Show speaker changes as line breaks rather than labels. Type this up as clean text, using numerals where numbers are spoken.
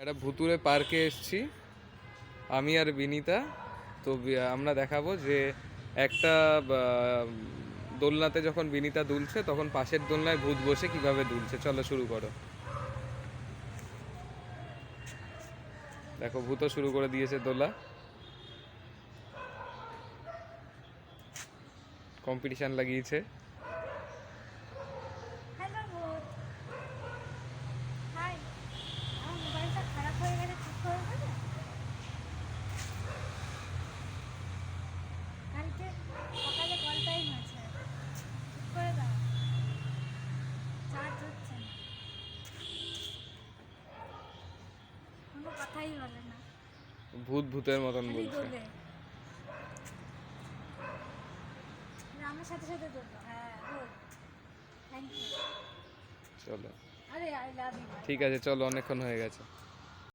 একটা ভুতুড়ে পার্কে এসেছি আমি আর বিনিতা। তো আমরা দেখাবো যে একটা দোলনাতে যখন বিনিতা দুলছে তখন পাশের দোলনায় ভূত বসে কিভাবে দুলছে। চলো শুরু করো। দেখো ভূতও শুরু করে দিয়েছে দোলা, কম্পিটিশন লাগিয়েছে।
হ্যালো ভূত, হাই। আমার মোবাইলটা খারাপ হয়ে গেছে, ঠিক করে দেবে? কালকে সকালে কল টাইম আছে, ঠিক করে দাও। চার্জ হচ্ছে না, কোনো কথাই বলে না,
ভূত ভূতের মতন
খালি
বলছে।
দোলে। আমার সাথে সাথে দোলো। হ্যাঁ গুড, থ্যাংক ইউ।
চলো
আরে আই লাভ ইউ।
ঠিক আছে, চলো অনেকক্ষণ হয়ে গেছে।